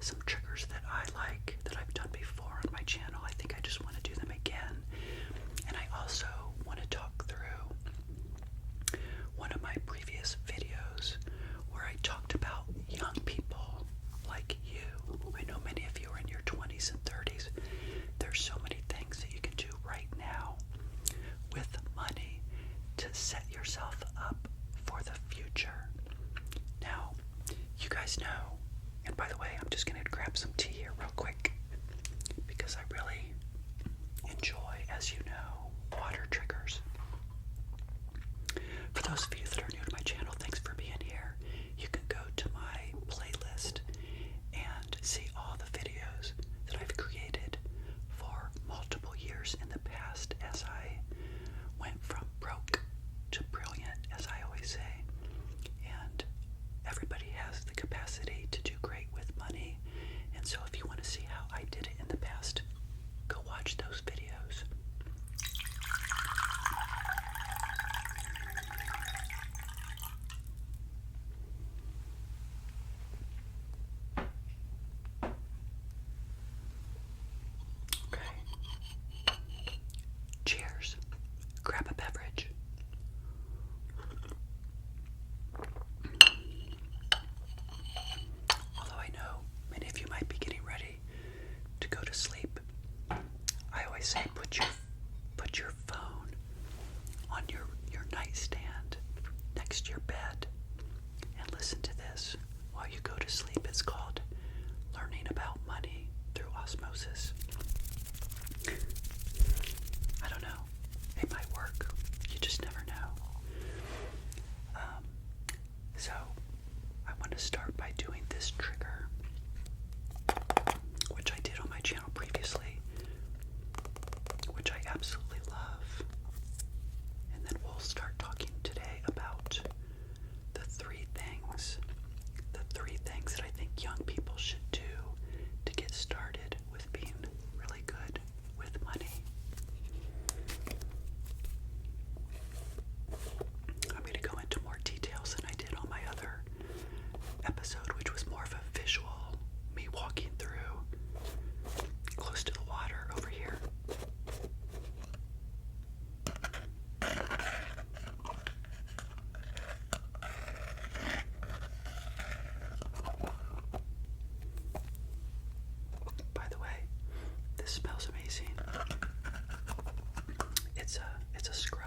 some triggers that I like that I've done before on my channel. I think I just want to do them again. And I also want to talk through one of my previous videos where I talked about young people like you. I know many of you are in your 20s and 30s. There's so many things that you can do right now with money to set yourself up for the future. Now, you guys know, and by the way, I'm just going to grab some tea here real quick because I really enjoy, as you know, water triggers. For those of you that are new to my channel, thanks for being here. You can go to my playlist and see all the videos that I've created for multiple years in the past as I went from broke to brilliant, as I always say. And everybody has the capacity to do great with money. And so if you want to see how I did it in the past, go watch those videos. Okay. Cheers. Grab a beverage. Although I know many of you might be getting ready to go to sleep, I always say put your phone on your nightstand next to your bed and listen to this while you go to sleep. It's called Learning About Money Through Osmosis. I don't know. It might work. You just never know. So I want to start by doing this trigger, which I did on my channel previously, which I absolutely love. And then we'll start talking today about the three things that I think young people should do to get started with being really good with money. I'm going to go into more details than I did on my other episode, which was more of a visual, me walking through close to the water over here. By the way, this smells amazing. It's a scrub.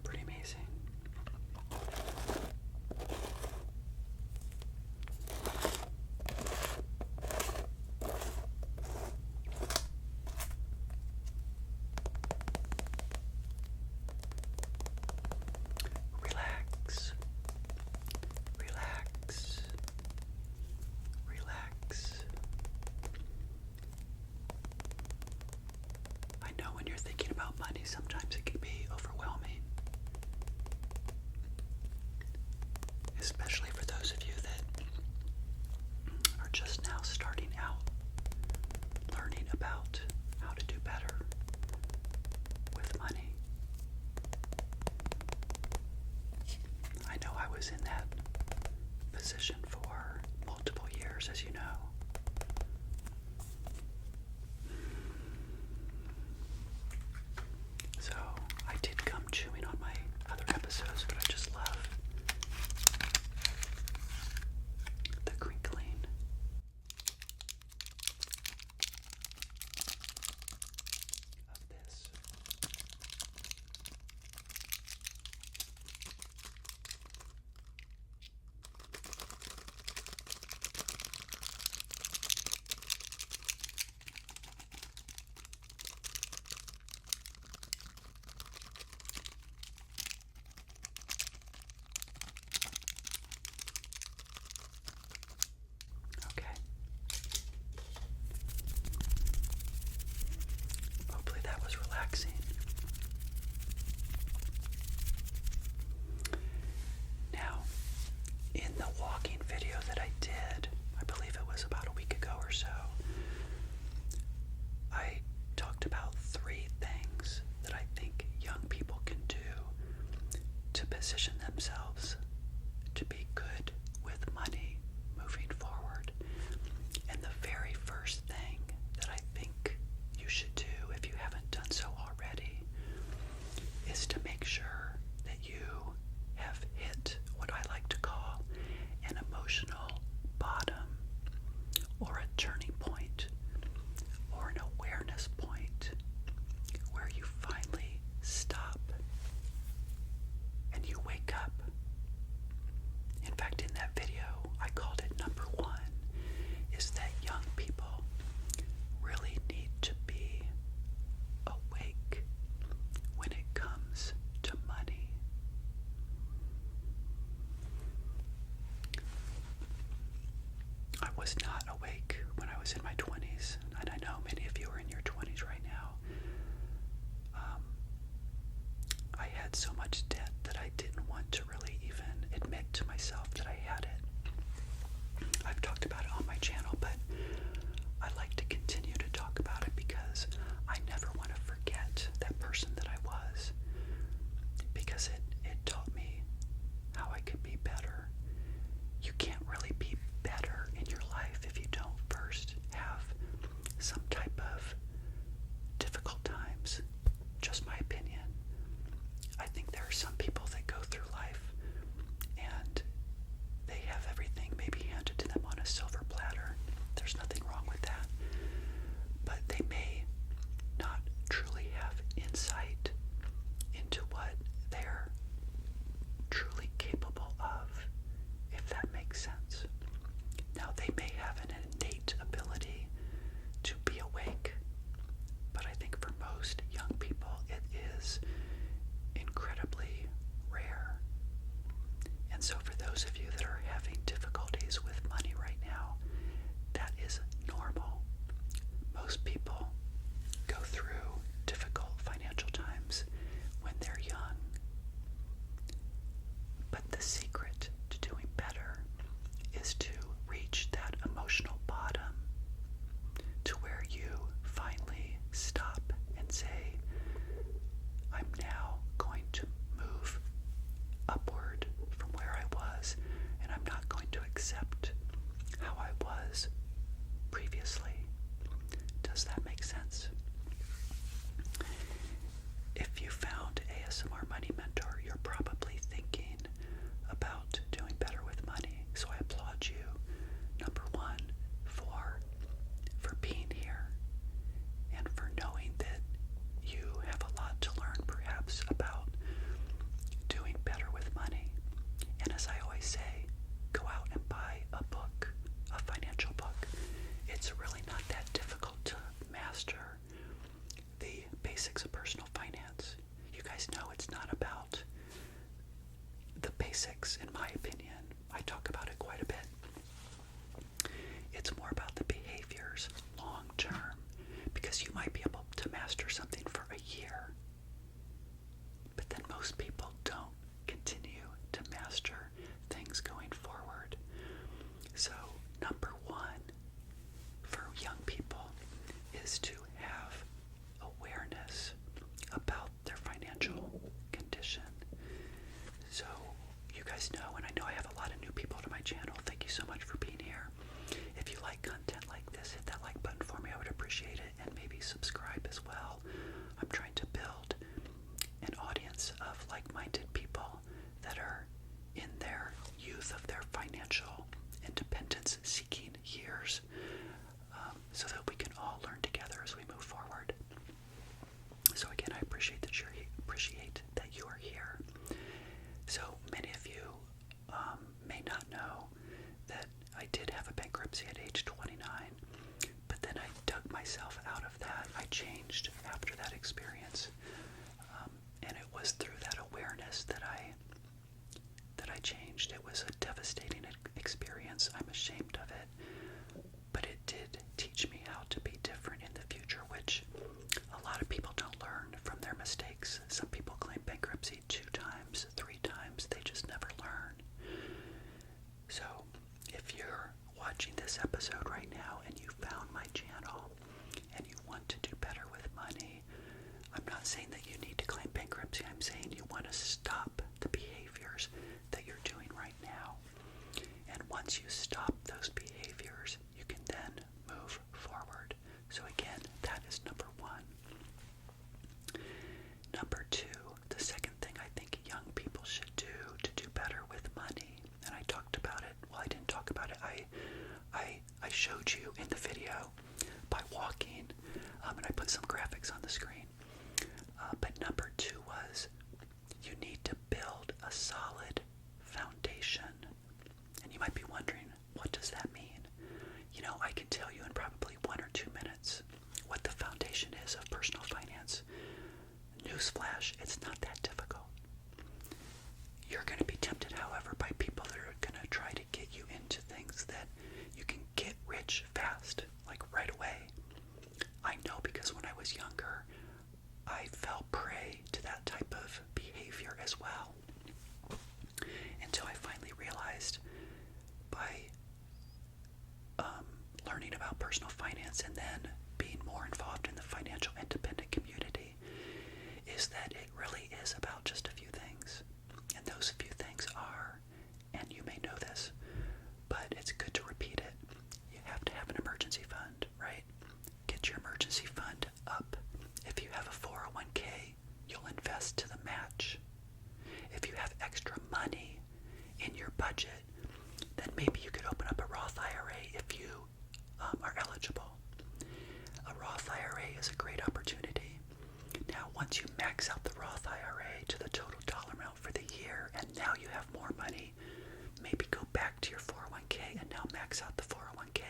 Pretty amazing. Relax. Relax. Relax. I know when you're thinking about money, sometimes it can be overwhelming. Especially for those of you that are just now starting out, learning about how to do better with money. I know I was in that position for multiple years, as you know. So I did come chewing on my other episodes, but I just love Does that make sense? If you found ASMR Money Mentor, you're probably thinking about doing better with money. So I applaud you, number one, for being here and for knowing that you have a lot to learn perhaps about doing better with money. And as I always say, go out and buy a book, a financial book. It's really not that difficult to master the basics of personal finance. You guys know it's not about the basics, in my opinion. I talk about it quite a bit. It's more about the behaviors long term, because you might be able to master something for a year, but then most people don't continue to master things going forward. So, number one for young people is to have awareness about their financial condition. So, you guys know, and I know I have a lot of new people to my channel. Thank you so much for being here. If you like content like this, hit that like button for me. I would appreciate it. And maybe subscribe as well. I'm trying to build an audience of like-minded people that are in their youth of their financial independence seeking years, so that we can all learn together as we move forward. So again, I appreciate that you are here. So many of you may not know that I did have a bankruptcy at age 29, but then I dug myself out of that. I changed after that experience, and it was through that awareness that I changed. It was a devastating experience. I'm ashamed of it, but it did teach me how to be different in the future, which a lot of people don't learn from their mistakes. Some people claim bankruptcy 2 times, 3 times. They just never learn. So if you're watching this episode right now and you found my channel and you want to do better with money, I'm not saying that you need to claim bankruptcy. I'm saying you want to stop the behaviors that you're doing right now. And once you stop those behaviors, you can then move forward. So again, that is number one. Number two, the second thing I think young people should do to do better with money, and I talked about it, well, I didn't talk about it, I showed you in the video by walking, and I put some graphics on the screen. But number two was, you need to build a solid foundation. And you might be wondering, what does that mean? You know, I can tell you in probably 1 or 2 minutes what the foundation is of personal finance. Newsflash, it's not that difficult. You're going to be tempted, however, by people that are going to try to get you into things that you can get rich fast, like right away. I know, because when I was younger, I fell prey to that type of behavior as well. Until I finally realized, by learning about personal finance and then being more involved in the financial independent community, is that it really is about just a few things. And those few things are, and you may know this, but it's good to repeat it, you have to have an emergency fund, right? Get your emergency fund up. If you have a 401k, you'll invest to the match. If you have extra money in your budget, then maybe you could open up a Roth IRA if you are eligible. A Roth IRA is a great opportunity. Now, once you max out the Roth IRA to the total dollar amount for the year, and now you have more money, maybe go back to your 401k and now max out the 401k.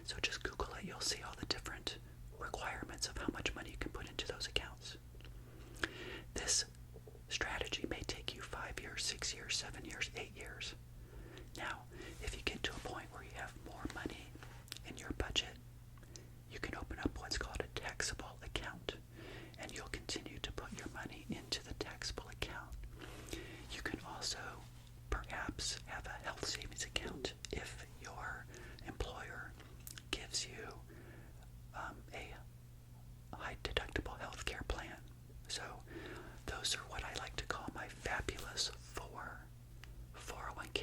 So just Google it, you'll see all the different requirements of how much money you can put into those accounts. This strategy may take you 5 years, 6 years, 7 years, 8 years. Now, if you get to a point where you have more money in your budget, you can open up what's called a taxable account, and you'll continue to put your money into the taxable account. You can also perhaps have a health savings account if your employer gives you a high deductible health care plan. So those are what I like to call my fabulous 401k,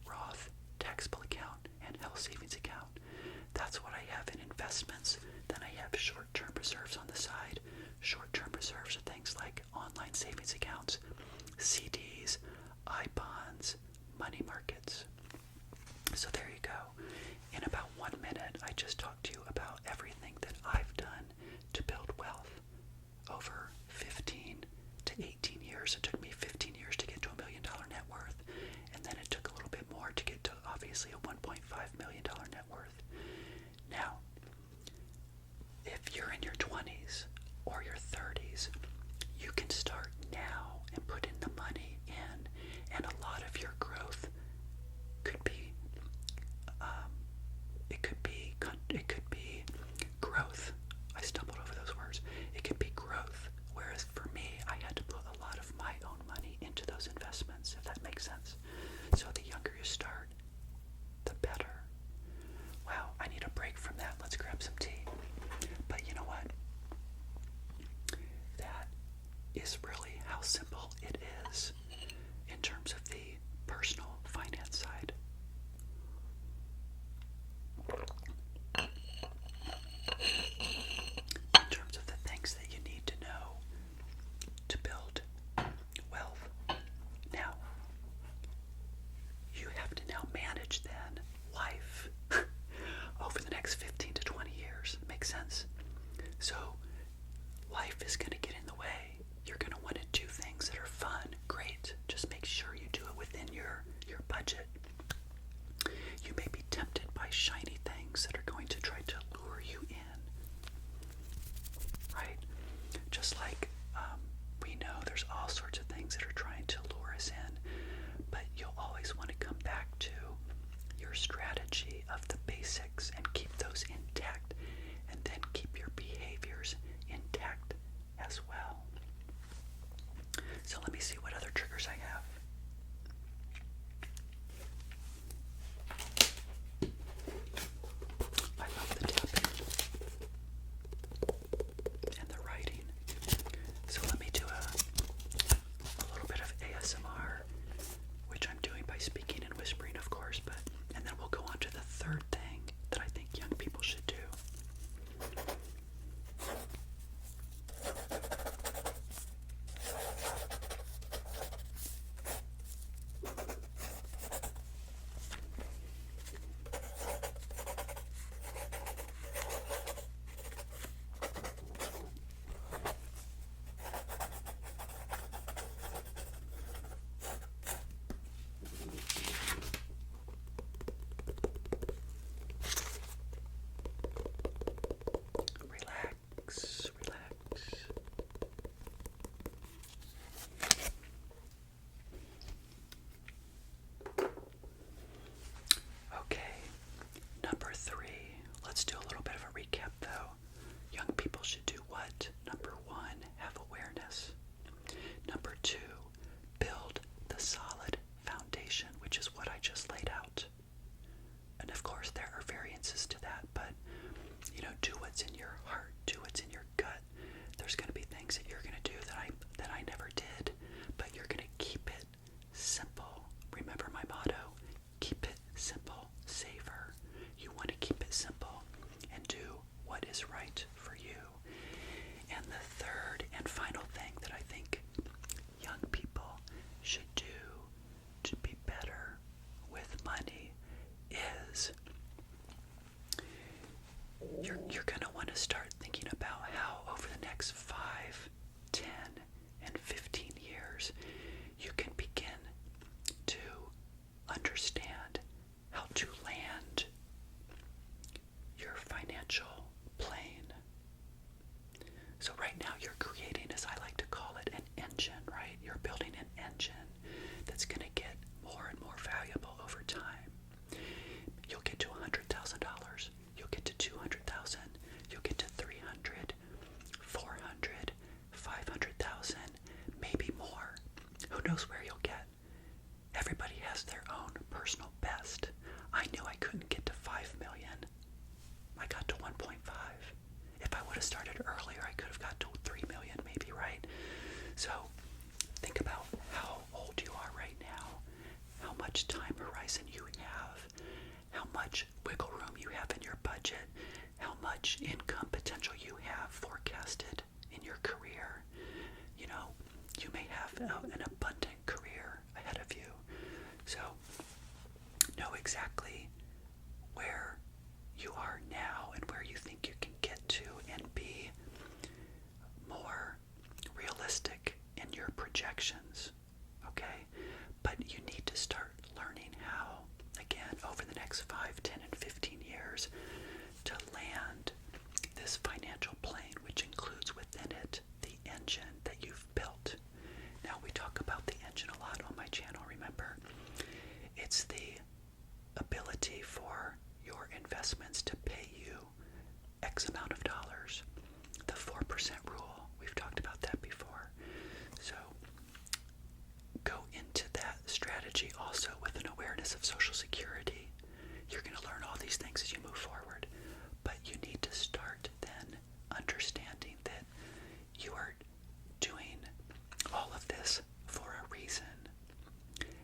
Roth, taxable account, and health savings account. that's what I have in investments. Then I have short-term reserves on the side. Short-term reserves are things like online savings accounts, CDs, I-bonds, money markets. So there you go. In about 1 minute, I just talked to you about everything that I've done to build wealth over 15 to 18 years. It took me 15 years to get to $1 million net worth, and then it took a little bit more to get to obviously a $1.5 million net worth. Now, if you're in your 20s or your 30s, you can start now and put in the money in, and a lot of your growth could be it could be growth. I stumbled over those words. It could be growth, whereas for me, I had to put a lot of my own money into those investments, if that makes sense. So the younger you start, the better. Wow, I need a break from that. Let's grab some tea. But you know what? That is really how simple it is in terms of the personal finance side. In terms of the things that you need to know to build wealth. Now, you have to now manage then life over the next 15 to 20 years. Makes sense? So, life is going to get in the way. You're going to want to do things that are fun. Great. Just make sure you do it within your budget. You may be tempted by shiny things that are going to try to lure you in. Right? Just like we know there's all sorts of things that are trying to lure us in, but you'll always want to come back to your strategy of the basics and keep those intact, and then keep your behaviors intact as well. So let me see what other triggers I have. I love the tapping and the writing. So let me do a little bit of ASMR, which I'm doing by speaking and whispering, of course, and then we'll go on to the third thing that I think young people should do. Relax, relax. Okay, number 3. Let's do a little bit of a recap though. Young people should do what? Number 1, have awareness. Number 2, build the solid foundation, which is what I just laid out. And of course there are variances to that, but do what's in your heart, do what's in your gut. There's going to be things that you're going to do that I never did, but you're going to keep it simple. Remember my motto, keep it simple, savor. You want to keep it simple and do what is right for you. And the third and final thing that I think young people should do to be better with money is you're going to want to start thinking about how over the next 5, 10, and 15 years you can begin to understand how to land your financial plane. So right now you're creating, as I like to call it, an engine, right? You're building an engine that's going to get more and more valuable over time. You'll get to $100,000. You'll get to 200,000. You'll get to 300, 400, 500,000, maybe more. Who knows where you'll get? Everybody has their own personal best. I knew I couldn't get to 5 million. I got to 1.5. If I would have started earlier, I could have got to 3 million maybe, right? So think about how old you are right now, how much time horizon you have, how much wiggle room you have in your budget, an abundant career ahead of you. So know exactly where you are now and where you think you can get to, and be more realistic in your projections, okay? But you need to start learning how, again, over the next 5, 10, and 15 years, to land this financial plane, which includes within it the engine that you've built. Now, we talk about the engine a lot on my channel, remember? It's the ability for your investments to pay you X amount of dollars. The 4% rule, we've talked about that before. So go into that strategy also with an awareness of Social Security. You're going to learn all these things as you move forward, but you need to start then understanding that you are doing all of this for a reason.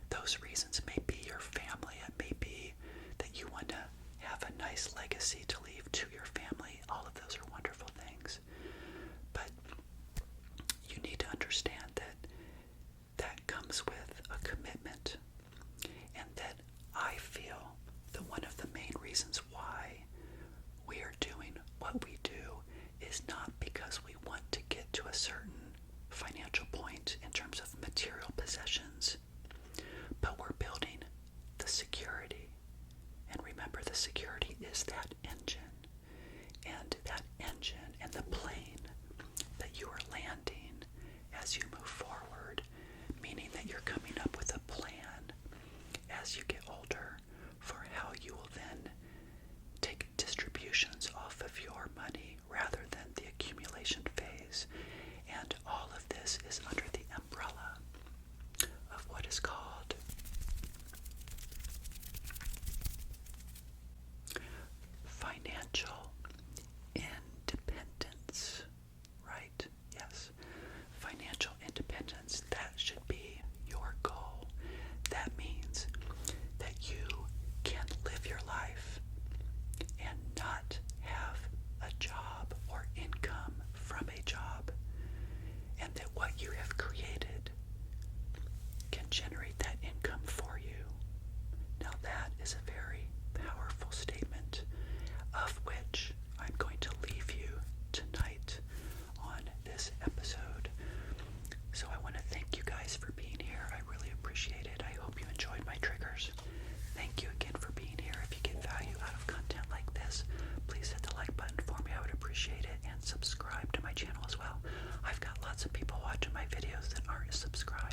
Those reasons may be your family. It may be that you want to have a nice legacy to leave to your family. All of those are wonderful things. But you need to understand that that comes with a commitment, and that I feel that one of the main reasons why we are doing what we do is not because we want to get to a certain financial point in terms of material possessions, but we're building the security. And remember, the security is that engine. And that engine and the plane that you are landing as you move forward, meaning that you're coming up with a plan as you get older for how you will then take distributions off of your money rather than the accumulation phase. And all of this is under the umbrella of what is called financial independence, right? Yes, financial independence. That should be your goal. That means that you can live your life and not have a job or income from a job, and that what you have created can generate that income for you. Now, that is a very powerful statement, of which I'm going to leave you tonight on this episode. So I want to thank you guys for being here. I really appreciate it. I hope you enjoyed my triggers. Thank you again for being here. If you get value out of content like this, please hit the like button for me. I would appreciate it. And subscribe to my channel as well. I've got lots of people watching my videos that aren't subscribed.